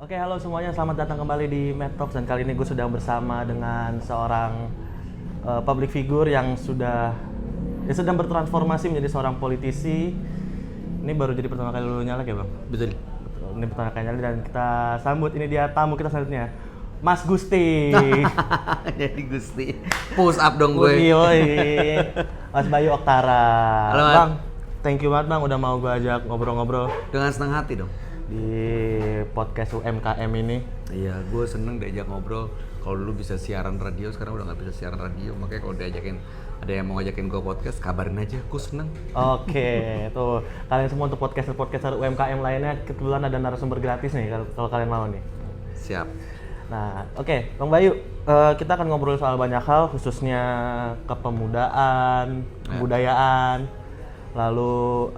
Oke, halo semuanya, selamat datang kembali di Mad Talks dan kali ini gue sedang bersama dengan seorang public figure yang sedang bertransformasi menjadi seorang politisi. Ini baru jadi pertama kali lu nyalek ya, Bang? Betul. Ini pertama kali nyalek dan kita sambut, ini dia tamu kita selanjutnya. Mas Gusti. Jadi Gusti. Push up dong gue. Yoi. Mas Bayu Oktara. Halo, Mat. Bang, thank you banget Bang udah mau gue ajak ngobrol-ngobrol Dengan senang hati dong. di podcast UMKM ini. Iya, gue seneng diajak ngobrol. Kalau dulu bisa siaran radio, sekarang udah nggak bisa siaran radio. Makanya kalau ada yang mau ngajakin gue podcast, kabarin aja. Gue seneng. Oke, tuh kalian semua untuk podcaster UMKM lainnya kebetulan ada narasumber gratis nih kalau kalian mau nih. Siap. Nah, oke, Bang Bayu, kita akan ngobrol soal banyak hal, khususnya kepemudaan, kebudayaan, lalu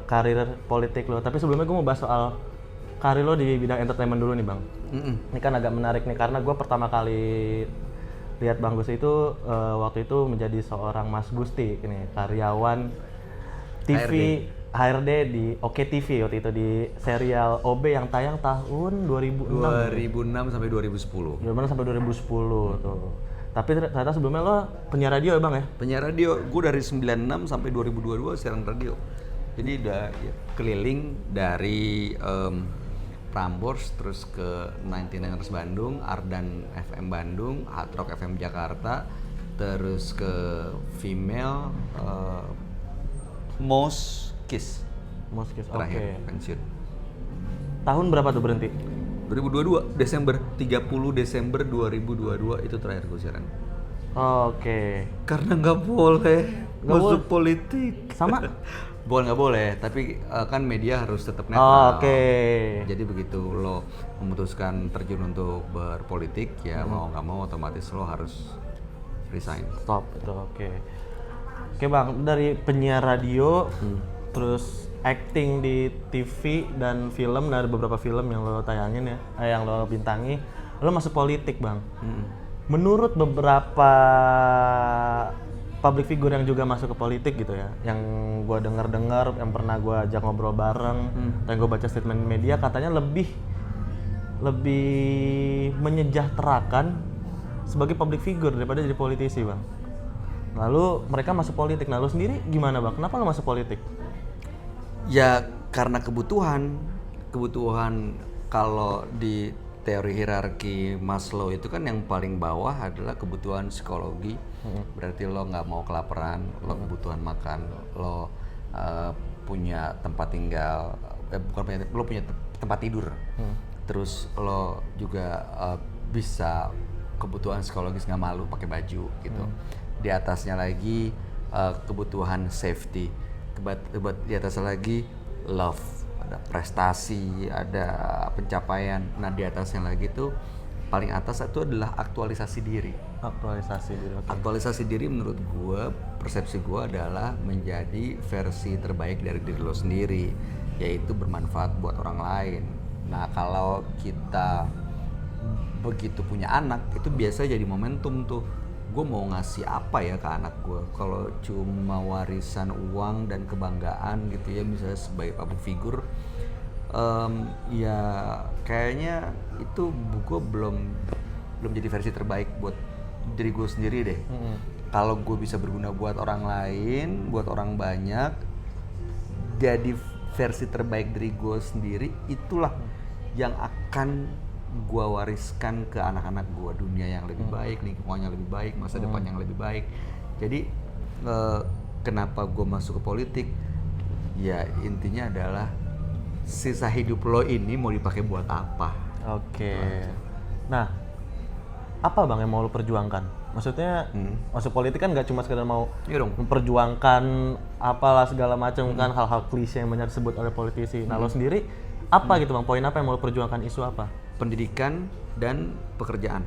karir politik lo. Tapi sebelumnya gue mau bahas soal karir lo di bidang entertainment dulu nih, Bang. Ini kan agak menarik nih karena gue pertama kali lihat Bang Gusti itu waktu itu menjadi seorang Mas Gusti, ini karyawan TV HRD di Oke TV waktu itu di serial OB yang tayang tahun 2006. 2006 sampai 2010. 2006 sampai 2010 tuh. Tapi ternyata sebelumnya lo penyiar radio ya, Bang ya? Penyiar radio, gue dari 96 sampai 2022 siaran radio. Jadi udah ya, keliling dari Prambors, terus ke 99ers Bandung, Ardan FM Bandung, Hard Rock FM Jakarta, terus ke Female, Mos Kiss Moskis, oke. terakhir pensiun. Tahun berapa tuh berhenti? 2022 Desember, 30 Desember 2022 itu terakhir gue siaran. Oke. Karena nggak boleh Nggak masuk politik. Sama? Bukan nggak boleh, tapi kan media harus tetap netral. Oke. Jadi begitu lo memutuskan terjun untuk berpolitik, ya mau nggak mau otomatis lo harus resign. Stop itu, oke. Oke Bang, dari penyiar radio, terus acting di TV dan film, dari beberapa film yang lo tayangin ya, yang lo bintangi, lo masuk politik Bang. Menurut beberapa public figure yang juga masuk ke politik gitu ya, yang gue dengar, yang pernah gue ajak ngobrol bareng, yang gue baca statement media, katanya lebih menyejahterakan sebagai public figure daripada jadi politisi Bang. Lalu mereka masuk politik. Nah, lo sendiri gimana Bang? Kenapa lo masuk politik? Ya karena kebutuhan kalau di teori hierarki Maslow itu kan yang paling bawah adalah kebutuhan psikologi. Berarti lo nggak mau kelaparan, lo kebutuhan makan, lo punya tempat tinggal, lo punya tempat tidur. Terus lo juga bisa kebutuhan psikologis, nggak malu pakai baju gitu. Di atasnya lagi kebutuhan safety. Di atasnya lagi love, ada prestasi, ada pencapaian. Nah di atasnya lagi tuh paling atas itu adalah aktualisasi diri. Aktualisasi diri. Okay. Aktualisasi diri menurut gue, persepsi gue adalah menjadi versi terbaik dari diri lo sendiri, yaitu bermanfaat buat orang lain. Nah kalau kita begitu punya anak, itu biasa jadi momentum tuh. Gue mau ngasih apa ya ke anak gue? Kalau cuma warisan uang dan kebanggaan gitu ya, misalnya sebagai public figure, ya kayaknya itu gue belum jadi versi terbaik buat diri gue sendiri deh. Kalau gue bisa berguna buat orang lain, buat orang banyak, jadi versi terbaik dari gue sendiri, itulah yang akan gue wariskan ke anak-anak gue, dunia yang lebih baik, lingkungan yang lebih baik, masa depan yang lebih baik. Jadi kenapa gue masuk ke politik? Ya intinya adalah sisa hidup lo ini mau dipakai buat apa? Oke. Nah, apa Bang yang mau lo perjuangkan? Maksudnya masuk politik kan nggak cuma sekedar mau memperjuangkan apalah segala macam, kan hal-hal klise yang banyak disebut oleh politisi. Nah lo sendiri apa gitu Bang? Poin apa yang mau lo perjuangkan, isu apa? Pendidikan dan pekerjaan,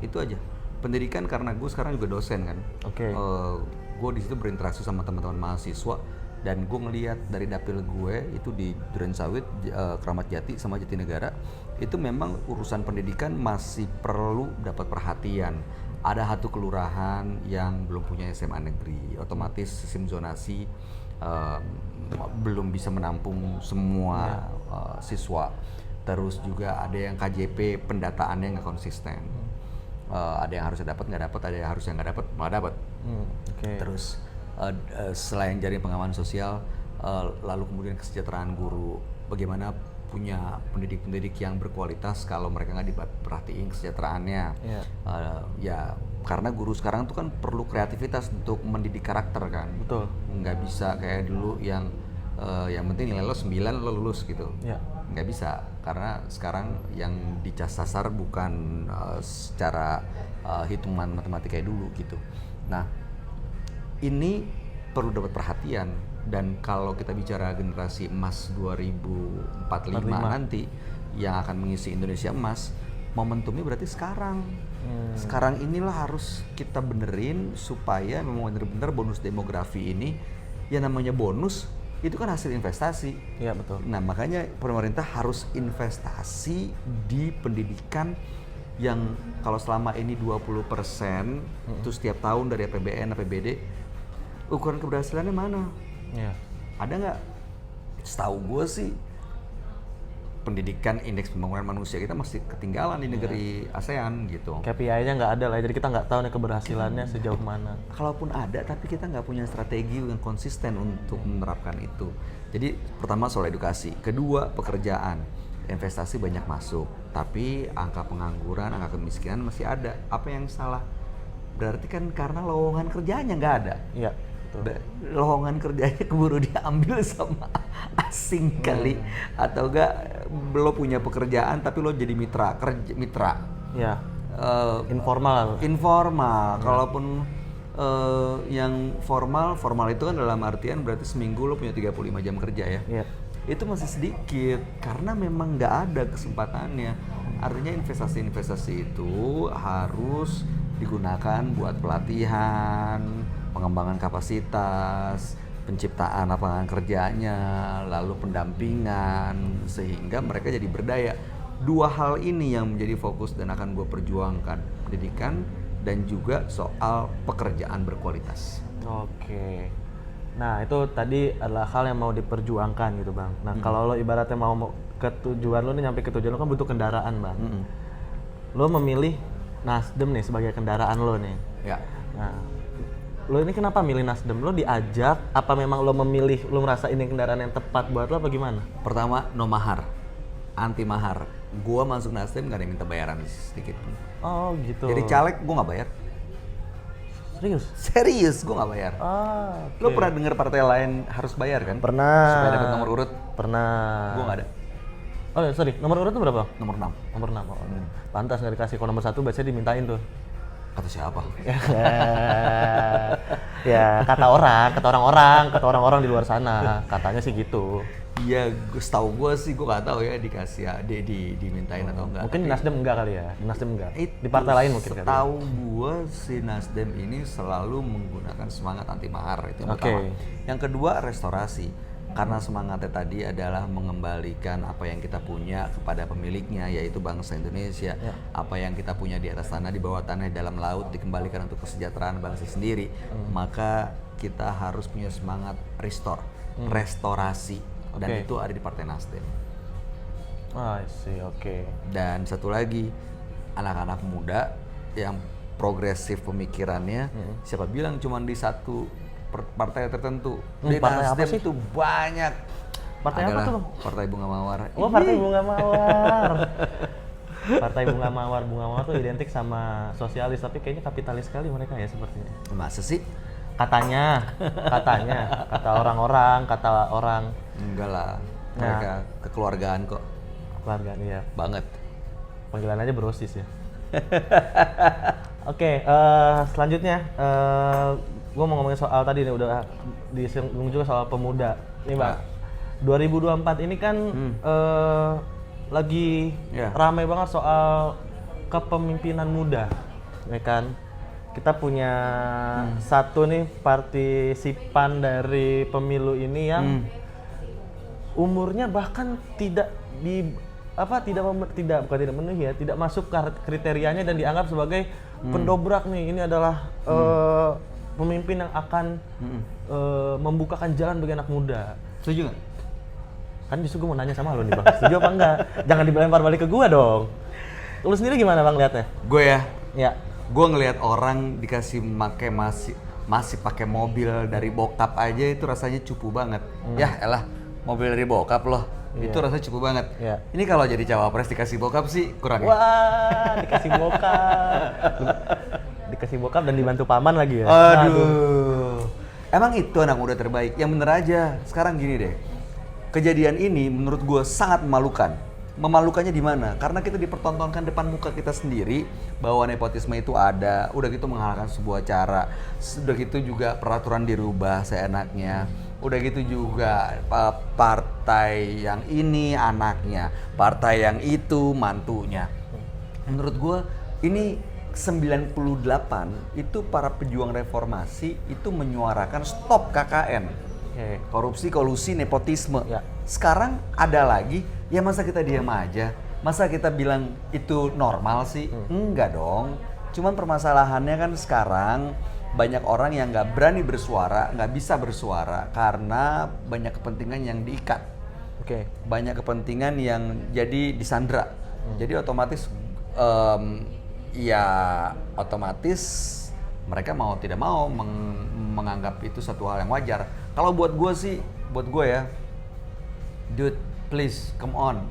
itu aja. Pendidikan karena gue sekarang juga dosen kan. Oke. Gue di situ berinteraksi sama teman-teman mahasiswa dan gue ngelihat dari dapil gue itu di Durensawit, Kramat Jati sama Jatinegara, itu memang urusan pendidikan masih perlu dapat perhatian. Ada satu kelurahan yang belum punya SMA negeri, otomatis sistem zonasi belum bisa menampung semua siswa. terus juga ada yang KJP pendataannya nggak konsisten. Ada yang harusnya dapat nggak dapat, ada yang harusnya nggak dapat malah dapat. Terus selain jaring pengaman sosial, lalu kemudian kesejahteraan guru, bagaimana punya pendidik-pendidik yang berkualitas kalau mereka nggak diperhatiin kesejahteraannya. Ya karena guru sekarang tuh kan perlu kreativitas untuk mendidik karakter kan. Betul. Nggak bisa kayak dulu yang penting nilai lo 9 lo lulus gitu. Nggak bisa, karena sekarang yang dicas sasar bukan secara hitungan matematika dulu gitu. Nah ini perlu dapat perhatian, dan kalau kita bicara generasi emas 2045 nanti yang akan mengisi Indonesia emas, momentumnya berarti sekarang. Sekarang inilah harus kita benerin supaya memang bener-bener bonus demografi ini, yang namanya bonus itu kan hasil investasi. Iya betul. Nah makanya pemerintah harus investasi di pendidikan yang kalau selama ini 20% itu setiap tahun dari APBN, APBD, ukuran keberhasilannya mana? Ada nggak? Setahu gue sih pendidikan, indeks pembangunan manusia kita masih ketinggalan di negeri ASEAN gitu. KPI-nya nggak ada lah, jadi kita nggak tahu nih keberhasilannya sejauh mana. Kalaupun ada, tapi kita nggak punya strategi yang konsisten untuk menerapkan itu. Jadi pertama soal edukasi, kedua pekerjaan, investasi banyak masuk, tapi angka pengangguran, angka kemiskinan masih ada. Apa yang salah? Berarti kan karena lowongan kerjanya nggak ada. Iya. Lowongan kerjanya keburu diambil sama asing kali, atau enggak lo punya pekerjaan tapi lo jadi mitra. Ya. Informal. Kalaupun yang formal itu kan dalam artian berarti seminggu lo punya 35 jam kerja ya. Itu masih sedikit karena memang nggak ada kesempatannya. Artinya investasi itu harus digunakan buat pelatihan, pengembangan kapasitas, penciptaan lapangan kerjanya, lalu pendampingan, sehingga mereka jadi berdaya. Dua hal ini yang menjadi fokus dan akan gue perjuangkan, pendidikan dan juga soal pekerjaan berkualitas. Oke. Nah itu tadi adalah hal yang mau diperjuangkan gitu Bang. Nah kalau lo ibaratnya mau ke tujuan lo nih, nyampe ke tujuan lo kan butuh kendaraan Bang. Lo memilih Nasdem nih sebagai kendaraan lo nih. Ya. Nah, lo ini kenapa milih Nasdem? Lo diajak? Apa memang lo memilih, lo merasa ini kendaraan yang tepat buat lo apa gimana? Pertama, no mahar, anti mahar. Gua masuk Nasdem gak ada yang minta bayaran sedikit pun. Oh gitu. Jadi caleg gua nggak bayar. Serius, gua nggak bayar. Okay. Lo pernah dengar partai lain harus bayar kan? Pernah. Supaya dapat nomor urut? Pernah. Gua nggak ada. Oh sorry, nomor urut itu berapa? Nomor 6. Nomor 6. Pantas nggak dikasih. Kalau nomor 1 biasanya dimintain tuh. Kata siapa? Ya kata orang-orang di luar sana katanya sih gitu. Iya, setahu gue sih, gue nggak tahu ya dikasih dimintain atau enggak. Mungkin di Nasdem enggak kali ya, di Nasdem enggak. Di partai lain mungkin kali. Setahu gue si Nasdem ini selalu menggunakan semangat anti mahar, itu yang pertama. Yang kedua restorasi, karena semangatnya tadi adalah mengembalikan apa yang kita punya kepada pemiliknya, yaitu bangsa Indonesia. Apa yang kita punya di atas tanah, di bawah tanah, di dalam laut dikembalikan untuk kesejahteraan bangsa sendiri. Maka kita harus punya semangat restorasi. Dan itu ada di Partai Nasdem. I see, oke. Dan satu lagi, anak-anak muda yang progresif pemikirannya, siapa bilang cuma di satu partai tertentu? Di partai Nasdem apa sih? itu banyak. Partai apa tuh? Partai Bunga Mawar. Oh, Partai Bunga Mawar. Partai Bunga Mawar. Bunga Mawar tuh identik sama sosialis, tapi kayaknya kapitalis sekali mereka ya sepertinya. Masa sih? Katanya, kata orang-orang, Enggak lah, mereka kekeluargaan kok. Keluargaan, iya. Banget. Panggilan aja brosis ya. Oke, selanjutnya gue mau ngomongin soal tadi nih, udah disinggung juga soal pemuda. Nih Bang, 2024 ini kan lagi ramai banget soal kepemimpinan muda, ya kan? Kita punya satu nih partisipan dari pemilu ini yang umurnya bahkan tidak memenuhi ya, tidak masuk kriterianya dan dianggap sebagai pendobrak nih. Ini adalah pemimpin yang akan membukakan jalan bagi anak muda. Setuju nggak? Kan justru gue mau nanya sama lo nih bang, setuju apa enggak? Jangan dilempar balik ke gue dong. Lu sendiri gimana bang liatnya? Gue ya, Ya. gue ngelihat orang dikasih masih pakai mobil dari bokap aja itu rasanya cupu banget. Ya elah, mobil dari bokap loh. Itu rasanya cupu banget. Iya. Ini kalau jadi cawapres dikasih bokap sih kurang. Wah, dikasih bokap. Dikasih bokap dan dibantu paman lagi ya. Aduh. Emang itu anak muda terbaik. Yang bener aja. Sekarang gini deh. Kejadian ini menurut gue sangat memalukan. Memalukannya di mana? Karena kita dipertontonkan depan muka kita sendiri bahwa nepotisme itu ada. Udah gitu menghalalkan sebuah cara. Udah gitu juga peraturan dirubah seenaknya. Udah gitu juga partai yang ini anaknya, partai yang itu mantunya. Menurut gue ini 98 itu para pejuang reformasi itu menyuarakan stop KKN. Korupsi, kolusi, nepotisme. Ya. Sekarang ada lagi, ya masa kita diam aja? Masa kita bilang itu normal sih? Enggak dong. Cuman permasalahannya kan sekarang banyak orang yang nggak berani bersuara, nggak bisa bersuara karena banyak kepentingan yang diikat. Banyak kepentingan yang jadi disandra. Jadi otomatis ya otomatis mereka mau tidak mau menganggap itu satu hal yang wajar. Kalau buat gue sih, buat gue ya, dude, please, come on.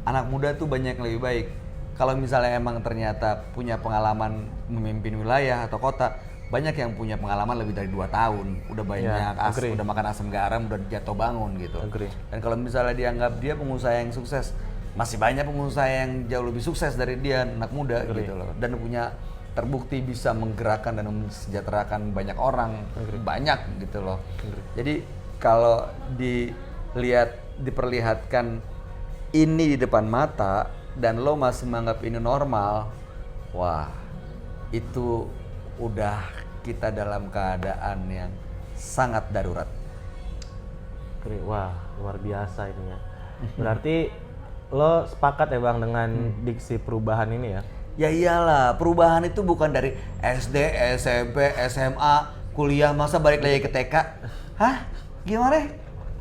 Anak muda tuh banyak yang lebih baik. Kalau misalnya emang ternyata punya pengalaman memimpin wilayah atau kota, banyak yang punya pengalaman lebih dari 2 tahun. Udah banyak, udah makan asam garam, udah jatuh bangun gitu. Dan kalau misalnya dianggap dia pengusaha yang sukses, masih banyak pengusaha yang jauh lebih sukses dari dia, anak muda gitu loh. Dan punya terbukti bisa menggerakkan dan mensejahterakan banyak orang, banyak gitu loh. Jadi kalau diperlihatkan ini di depan mata dan lo masih menganggap ini normal, wah itu udah kita dalam keadaan yang sangat darurat. Wah, luar biasa ini ya. Berarti lo sepakat ya bang dengan diksi perubahan ini ya? Ya iyalah, perubahan itu bukan dari SD, SMP, SMA, kuliah, masa balik lagi ke TK. Hah? Gimana?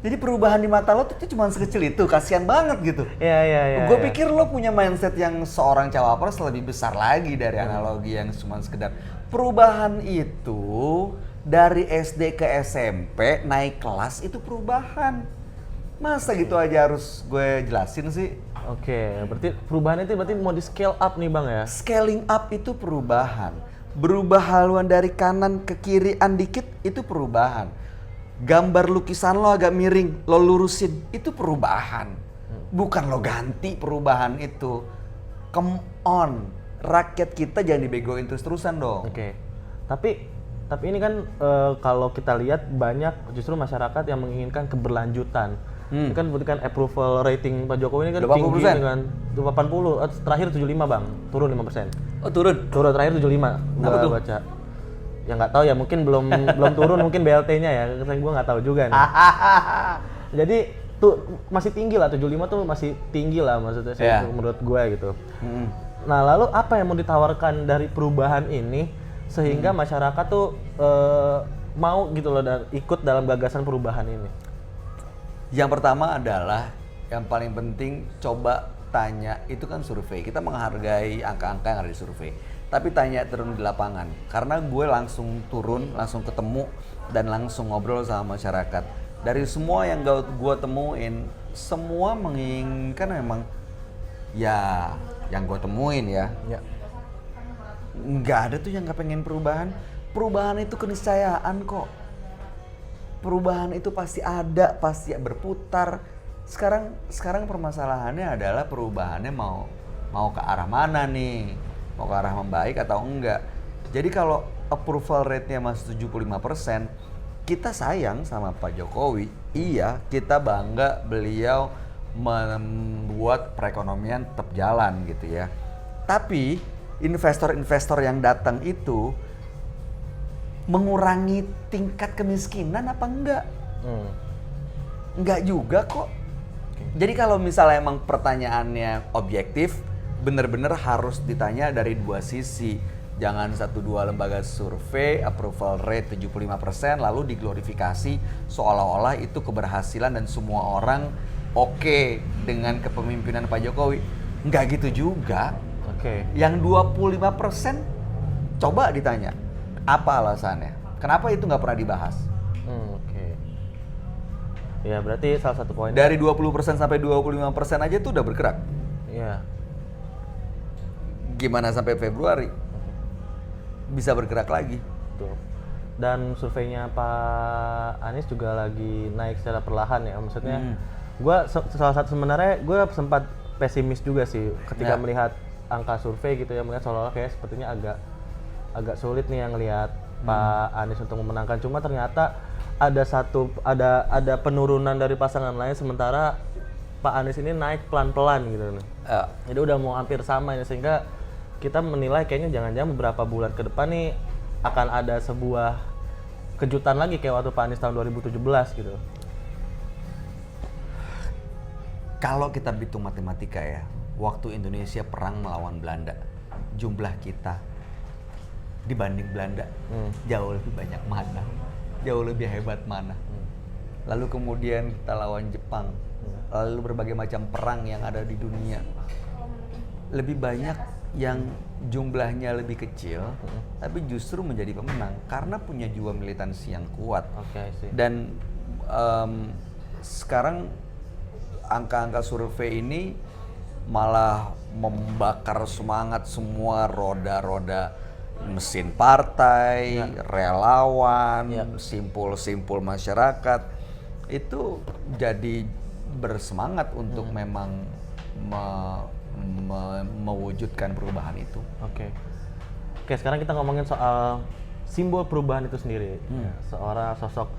Jadi perubahan di mata lo tuh cuma sekecil itu, kasihan banget gitu. Iya. Gue pikir lo punya mindset yang seorang cawapres lebih besar lagi dari analogi yang cuma sekedar. Perubahan itu dari SD ke SMP naik kelas itu perubahan. Masa gitu aja harus gue jelasin sih? Berarti perubahan itu berarti mau di scale up nih bang ya? Scaling up itu perubahan. Berubah haluan dari kanan ke kirian dikit itu perubahan. Gambar lukisan lo agak miring, lo lurusin, itu perubahan. Bukan lo ganti perubahan itu. Come on, rakyat kita jangan dibegoin terus-terusan dong. Tapi ini kan kalau kita lihat banyak justru masyarakat yang menginginkan keberlanjutan. Ini kan berarti kan approval rating Pak Jokowi ini kan 80%. tinggi dengan 80, terakhir 75 bang, turun 5%. Oh turun? Turun terakhir 75, Kenapa tuh? baca. Ya nggak tahu ya, mungkin belum turun, mungkin BLT-nya ya, gue nggak tahu juga nih. Jadi tuh masih tinggi lah, 75 tuh masih tinggi lah maksudnya sih, menurut gue gitu. Nah lalu apa yang mau ditawarkan dari perubahan ini sehingga masyarakat tuh mau gitu loh dan ikut dalam gagasan perubahan ini? Yang pertama adalah yang paling penting coba tanya, itu kan survei, kita menghargai angka-angka yang ada di survei, tapi tanya turun di lapangan, karena gue langsung turun, langsung ketemu dan langsung ngobrol sama masyarakat. Dari semua yang gue temuin, semua menginginkan memang ya yang gue temuin ya. Nggak ada tuh yang nggak pengen perubahan. Perubahan itu keniscayaan kok. Perubahan itu pasti ada, pasti berputar. Sekarang permasalahannya adalah perubahannya mau ke arah mana nih? Mau ke arah membaik atau enggak? Jadi kalau approval rate-nya masih 75%, kita sayang sama Pak Jokowi. Iya, kita bangga beliau membuat perekonomian tetap jalan gitu ya. Tapi investor-investor yang datang itu mengurangi tingkat kemiskinan apa enggak? Enggak juga kok. Jadi kalau misalnya emang pertanyaannya objektif, bener-bener harus ditanya dari dua sisi. Jangan 1-2 lembaga survei, approval rate 75%, lalu diglorifikasi seolah-olah itu keberhasilan dan semua orang oke dengan kepemimpinan Pak Jokowi. Nggak gitu juga. Oke. Yang 25% coba ditanya, apa alasannya? Kenapa itu nggak pernah dibahas? Oke. Ya berarti salah satu poin. Dari 20% sampai 25% aja tuh udah bergerak. Iya. Gimana sampai Februari? Bisa bergerak lagi. Betul. Dan surveinya Pak Anies juga lagi naik secara perlahan ya. Maksudnya, salah satu sebenarnya gue sempat pesimis juga sih ketika melihat angka survei gitu ya, melihat seolah-olah kayak sepertinya agak sulit nih yang lihat Pak Anies untuk memenangkan. Cuma ternyata ada penurunan dari pasangan lain, sementara Pak Anies ini naik pelan-pelan gitu. Jadi udah mau hampir sama ya, sehingga kita menilai kayaknya jangan-jangan beberapa bulan ke depan nih akan ada sebuah kejutan lagi kayak waktu Pak Anies tahun 2017 gitu. Kalau kita hitung matematika ya, waktu Indonesia perang melawan Belanda, jumlah kita dibanding Belanda jauh lebih banyak mana, jauh lebih hebat mana. Lalu kemudian kita lawan Jepang, lalu berbagai macam perang yang ada di dunia, lebih banyak yang jumlahnya lebih kecil, tapi justru menjadi pemenang karena punya jiwa militansi yang kuat. Dan sekarang angka-angka survei ini malah membakar semangat semua roda-roda mesin partai, relawan, simpul-simpul masyarakat itu jadi bersemangat untuk memang mewujudkan perubahan itu. Oke, sekarang kita ngomongin soal simbol perubahan itu sendiri. Seorang sosok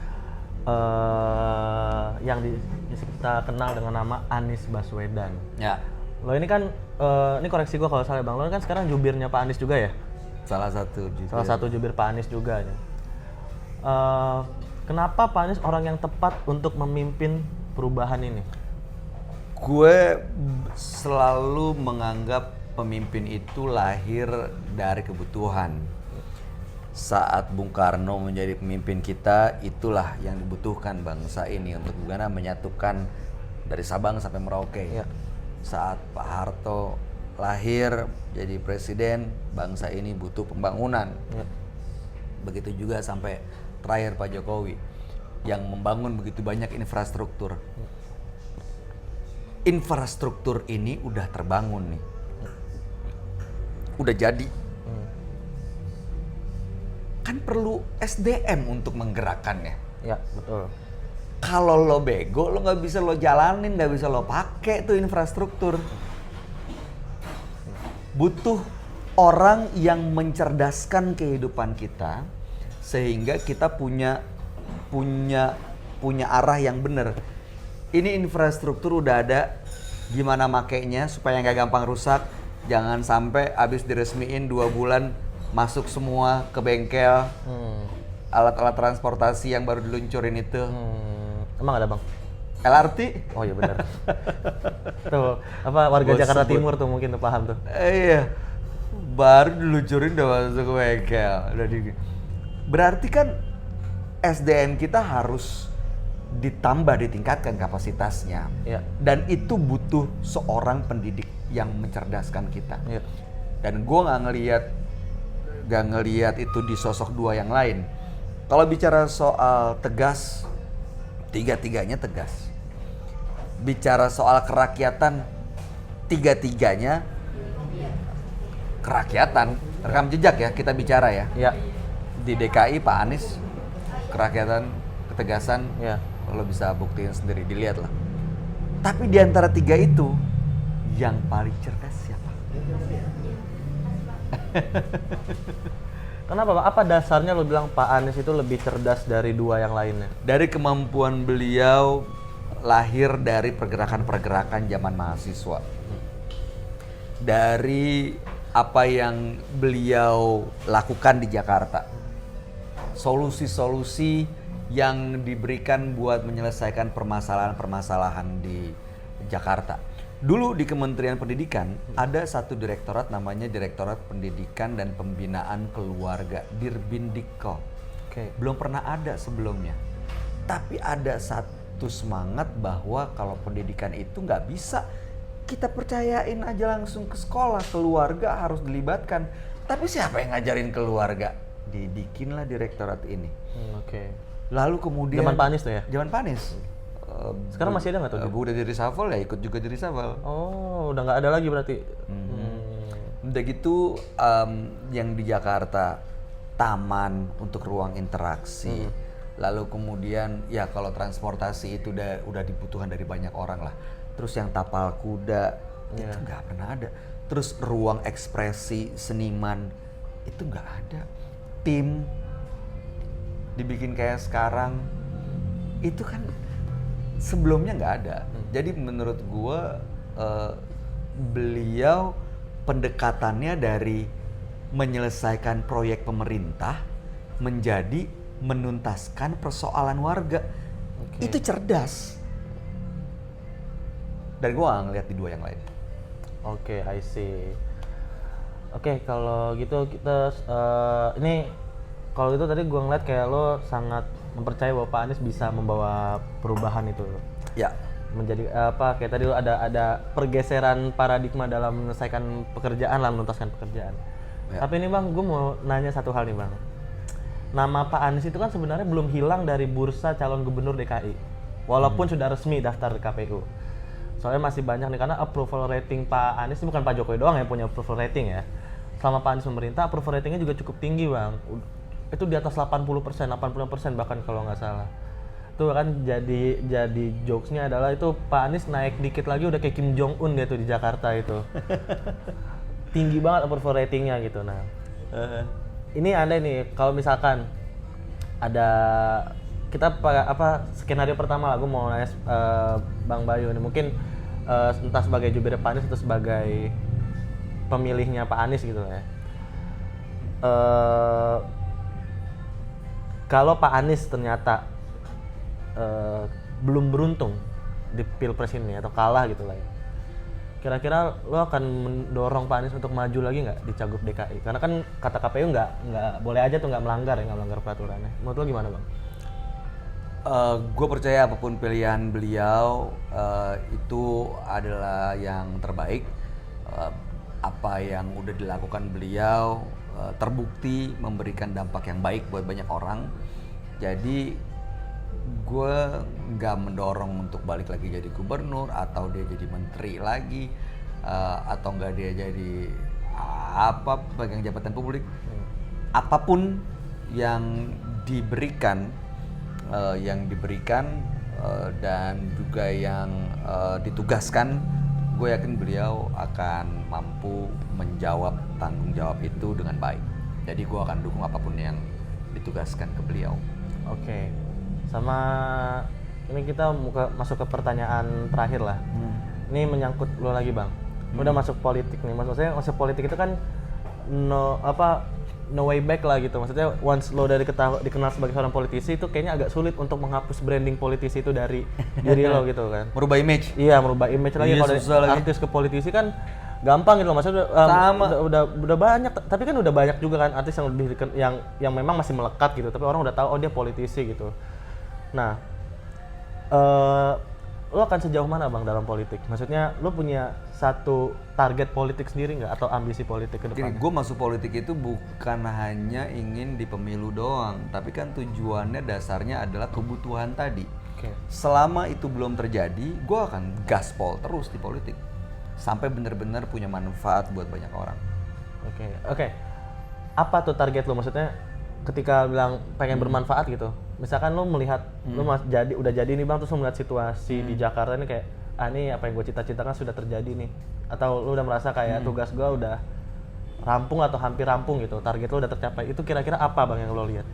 yang kita kenal dengan nama Anies Baswedan. Ya. Lo ini kan, ini koreksi gua kalau salah Bang, lo kan sekarang jubirnya Pak Anies juga ya? Salah satu jubir Pak Anies juga ya. Kenapa Pak Anies orang yang tepat untuk memimpin perubahan ini? Gue selalu menganggap pemimpin itu lahir dari kebutuhan. Saat Bung Karno menjadi pemimpin kita, itulah yang dibutuhkan bangsa ini untuk bagaimana menyatukan dari Sabang sampai Merauke. Saat Pak Harto lahir jadi presiden, bangsa ini butuh pembangunan. Begitu juga sampai terakhir Pak Jokowi yang membangun begitu banyak infrastruktur. Infrastruktur ini udah terbangun nih, udah jadi. Kan perlu SDM untuk menggerakkannya. Ya, betul. Kalau lo bego, lo nggak bisa lo jalanin, nggak bisa lo pakai tuh infrastruktur. Butuh orang yang mencerdaskan kehidupan kita sehingga kita punya arah yang benar. Ini infrastruktur udah ada, gimana makainya supaya nggak gampang rusak. Jangan sampai abis diresmiin 2 bulan masuk semua ke bengkel. Alat-alat transportasi yang baru diluncurin itu. Emang ada Bang? LRT? Oh iya benar. Tuh, apa warga Jakarta Timur tuh mungkin tuh paham tuh. Iya. Baru diluncurin udah masuk ke bengkel. Berarti kan SDM kita harus ditingkatkan kapasitasnya. Dan itu butuh seorang pendidik yang mencerdaskan kita. Dan gue nggak ngelihat itu di sosok dua yang lain. Kalau bicara soal tegas, tiga-tiganya tegas. Bicara soal kerakyatan, tiga-tiganya kerakyatan. Rekam jejak ya kita bicara ya. Di DKI Pak Anies kerakyatan, ketegasan, lo bisa buktiin sendiri, dilihat lah. Tapi di antara tiga itu, yang paling cerdas siapa? Kenapa Pak? Apa dasarnya lo bilang Pak Anies itu lebih cerdas dari dua yang lainnya? Dari kemampuan beliau lahir dari pergerakan-pergerakan zaman mahasiswa. Dari apa yang beliau lakukan di Jakarta. Solusi-solusi yang diberikan buat menyelesaikan permasalahan-permasalahan di Jakarta. Dulu di Kementerian Pendidikan ada satu direktorat namanya Direktorat Pendidikan dan Pembinaan Keluarga, Dirbindikkel. Belum pernah ada sebelumnya. Tapi ada itu semangat bahwa kalau pendidikan itu nggak bisa kita percayain aja langsung ke sekolah, keluarga harus dilibatkan. Tapi siapa yang ngajarin keluarga? Dibikinlah direktorat ini. Oke. Lalu kemudian Zaman Pak Anies tuh ya? Zaman Pak Anies. Sekarang masih ada nggak tuh? Gue udah di reshuffle ya, ikut juga di reshuffle. Oh, udah nggak ada lagi berarti. Udah gitu yang di Jakarta taman untuk ruang interaksi. Lalu kemudian ya kalau transportasi itu udah dibutuhkan dari banyak orang lah. Terus yang tapal kuda itu nggak pernah ada. Terus ruang ekspresi seniman itu nggak ada. Tim dibikin kayak sekarang itu kan sebelumnya nggak ada. Jadi menurut gua beliau pendekatannya dari menyelesaikan proyek pemerintah menjadi menuntaskan persoalan warga. Itu cerdas. Dan gue gak ngeliat di dua yang lain. Oke, I see. Oke, kalau gitu kita ini kalau gitu tadi gue ngeliat kayak lo sangat mempercayai bahwa Pak Anies bisa membawa perubahan itu. Ya. Menjadi apa? Kayak tadi lo ada pergeseran paradigma dalam menyelesaikan pekerjaan lah, menuntaskan pekerjaan. Ya. Tapi ini Bang, gue mau nanya satu hal nih Bang. Nama Pak Anies itu kan sebenarnya belum hilang dari bursa calon gubernur DKI, walaupun sudah resmi daftar di KPU. Soalnya masih banyak nih, karena approval rating Pak Anies ini bukan Pak Jokowi doang yang punya approval rating ya. Selama Pak Anies pemerintah, approval ratingnya juga cukup tinggi Bang. Itu di atas 80%, 85% bahkan kalau nggak salah. Itu kan jadi jokesnya adalah itu Pak Anies naik dikit lagi udah kayak Kim Jong Un dia tuh di Jakarta itu. Tinggi banget approval ratingnya gitu. Nah, ini Anda nih, kalau misalkan ada kita skenario pertama lah, gue mau nanya Bang Bayu nih, mungkin entah sebagai jubir Pak Anies atau sebagai pemilihnya Pak Anies gitu ya. Kalau Pak Anies ternyata belum beruntung di Pilpres ini atau kalah gitu lah ya, kira-kira lo akan mendorong Pak Anies untuk maju lagi nggak di Cagup DKI? Karena kan kata KPU nggak boleh aja tuh nggak melanggar peraturannya. Menurut lo gimana Bang? Gue percaya apapun pilihan beliau itu adalah yang terbaik. Apa yang udah dilakukan beliau terbukti memberikan dampak yang baik buat banyak orang. Jadi gue nggak mendorong untuk balik lagi jadi gubernur atau dia jadi menteri lagi atau nggak dia jadi pegang jabatan publik. Apapun yang diberikan dan juga yang ditugaskan, gue yakin beliau akan mampu menjawab tanggung jawab itu dengan baik. Jadi gue akan dukung apapun yang ditugaskan ke beliau. Oke. Sama ini kita masuk ke pertanyaan terakhir lah. Ini menyangkut lo lagi Bang. Udah masuk politik nih. Maksudnya masuk politik itu kan no way back lah gitu. Maksudnya once lo dikenal sebagai seorang politisi itu kayaknya agak sulit untuk menghapus branding politisi itu dari diri lo gitu kan. Merubah image? Iya, merubah image lagi. Kalau dari artis ke politisi kan gampang gitu loh. Maksudnya udah banyak, tapi kan udah banyak juga kan artis yang memang masih melekat gitu, tapi orang udah tahu oh dia politisi gitu. Nah, lo akan sejauh mana Bang dalam politik? Maksudnya lo punya satu target politik sendiri nggak atau ambisi politik ke depan? Gue masuk politik itu bukan hanya ingin di pemilu doang, tapi kan tujuannya dasarnya adalah kebutuhan tadi. Okay. Selama itu belum terjadi, gue akan gaspol terus di politik sampai benar-benar punya manfaat buat banyak orang. Oke. Apa tuh target lo? Maksudnya ketika bilang pengen bermanfaat gitu, misalkan lo melihat lo udah jadi nih Bang, terus lo melihat situasi di Jakarta ini kayak ini apa yang gue cita-citakan sudah terjadi nih, atau lo udah merasa kayak tugas gue udah rampung atau hampir rampung gitu, target lo udah tercapai, itu kira-kira apa Bang yang lo lihat?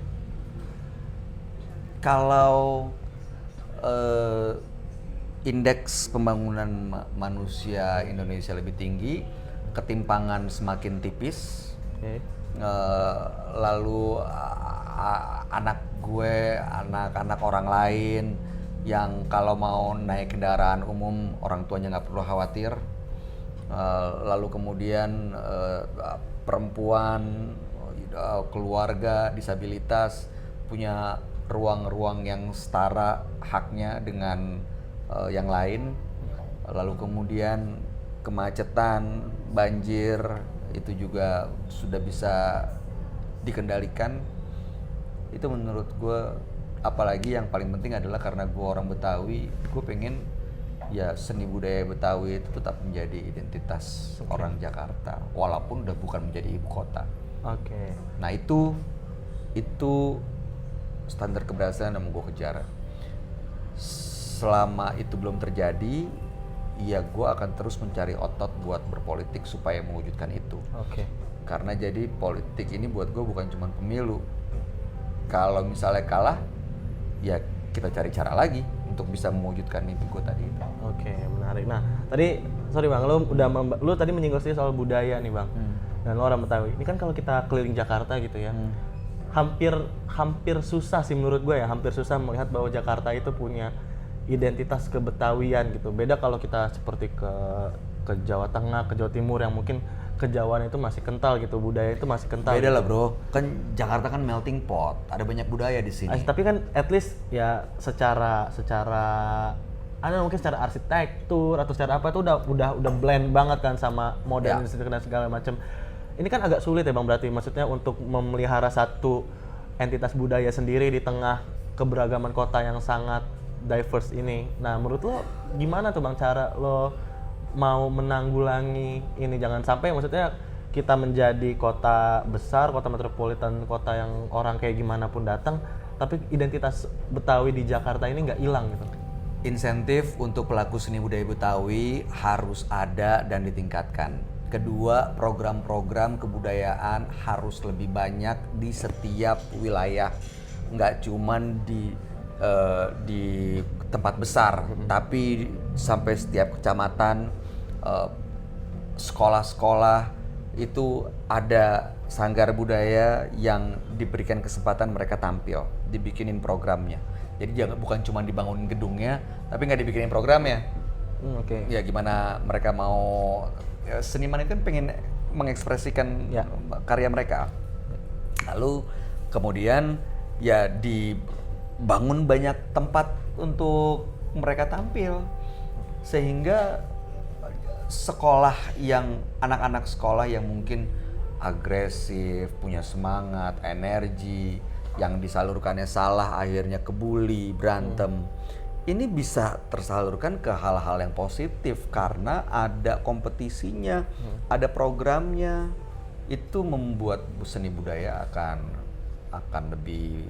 Kalau indeks pembangunan manusia Indonesia lebih tinggi, ketimpangan semakin tipis. Lalu anak-anak orang lain yang kalau mau naik kendaraan umum orang tuanya nggak perlu khawatir. Lalu kemudian perempuan, keluarga, disabilitas punya ruang-ruang yang setara haknya dengan yang lain. Lalu kemudian kemacetan, banjir itu juga sudah bisa dikendalikan. Itu menurut gue, apalagi yang paling penting adalah karena gue orang Betawi, gue pengen ya seni budaya Betawi itu tetap menjadi identitas orang Jakarta walaupun udah bukan menjadi ibu kota. Nah itu standar keberhasilan yang mau gue kejar. Selama itu belum terjadi, ya gue akan terus mencari otot buat berpolitik supaya mewujudkan itu. Karena jadi politik ini buat gue bukan cuma pemilu. Kalau misalnya kalah, ya kita cari cara lagi untuk bisa mewujudkan mimpi gue tadi itu. Menarik. Nah, tadi sorry Bang, lu tadi menyinggung soal budaya nih Bang. Dan lu orang Betawi. Ini kan kalau kita keliling Jakarta gitu ya. Hampir susah sih menurut gue ya, hampir susah melihat bahwa Jakarta itu punya identitas kebetawian gitu. Beda kalau kita seperti ke Jawa Tengah, ke Jawa Timur yang mungkin kejauhan itu masih kental gitu, budaya itu masih kental. Beda gitu. lah bro, kan Jakarta kan melting pot, ada banyak budaya di sini. Tapi kan at least ya secara ada mungkin secara arsitektur atau secara apa itu udah blend banget kan sama modern dan segala macam. Ini kan agak sulit ya Bang, berarti maksudnya untuk memelihara satu entitas budaya sendiri di tengah keberagaman kota yang sangat diverse ini. Nah, menurut lo gimana tuh Bang cara lo mau menanggulangi ini? Jangan sampai maksudnya kita menjadi kota besar, kota metropolitan, kota yang orang kayak gimana pun datang, tapi identitas Betawi di Jakarta ini nggak hilang gitu. Insentif untuk pelaku seni budaya Betawi harus ada dan ditingkatkan. Kedua, program-program kebudayaan harus lebih banyak di setiap wilayah, nggak cuman di tempat besar, tapi sampai setiap kecamatan, sekolah-sekolah itu ada sanggar budaya yang diberikan kesempatan mereka tampil, dibikinin programnya. Jadi bukan cuma dibangun gedungnya, tapi nggak dibikinin programnya. Ya gimana mereka mau, ya, seniman itu kan pengen mengekspresikan karya mereka. Lalu kemudian ya dibangun banyak tempat untuk mereka tampil, sehingga anak-anak sekolah yang mungkin agresif, punya semangat, energi, yang disalurkannya salah akhirnya kebuli, berantem. Ini bisa tersalurkan ke hal-hal yang positif karena ada kompetisinya, ada programnya. Itu membuat seni budaya akan lebih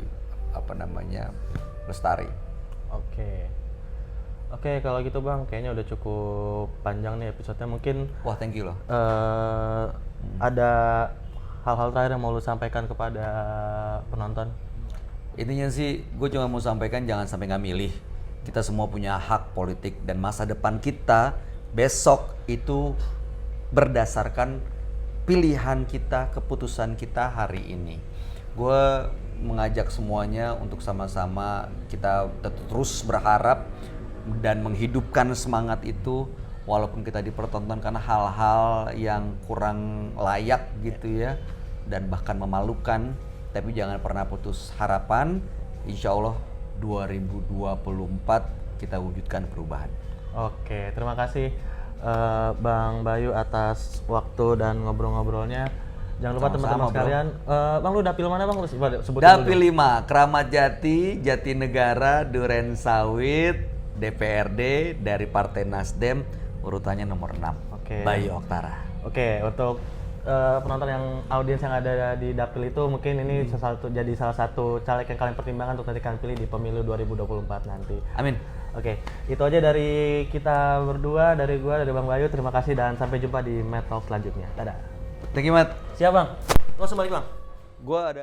lestari. Oke, kalau gitu Bang, kayaknya udah cukup panjang nih episode-nya. Mungkin wah, thank you loh. Ada hal-hal terakhir yang mau lu sampaikan kepada penonton? Intinya sih, gue cuma mau sampaikan jangan sampai nggak milih. Kita semua punya hak politik dan masa depan kita besok itu berdasarkan pilihan kita, keputusan kita hari ini. Gue mengajak semuanya untuk sama-sama kita terus berharap dan menghidupkan semangat itu walaupun kita dipertontonkan hal-hal yang kurang layak gitu ya, dan bahkan memalukan, tapi jangan pernah putus harapan. Insya Allah 2024 kita wujudkan perubahan. Oke, terima kasih Bang Bayu atas waktu dan ngobrol-ngobrolnya. Jangan lupa teman-teman sekalian, Bang lu dapil mana Bang? Sebut dapil 5, Kramat Jati, Jatinegara, Duren Sawit, DPRD dari Partai Nasdem, urutannya nomor 6. Bayu Oktara. Untuk penonton yang audiens yang ada di dapil itu, mungkin ini jadi salah satu caleg yang kalian pertimbangkan untuk nanti kalian pilih di pemilu 2024 nanti. Amin. Itu aja dari kita berdua, dari gua, dari Bang Bayu. Terima kasih dan sampai jumpa di Mad Talk selanjutnya. Dadah. Thank you, Mat. Siap Bang. Lo langsung balik Bang. Gua ada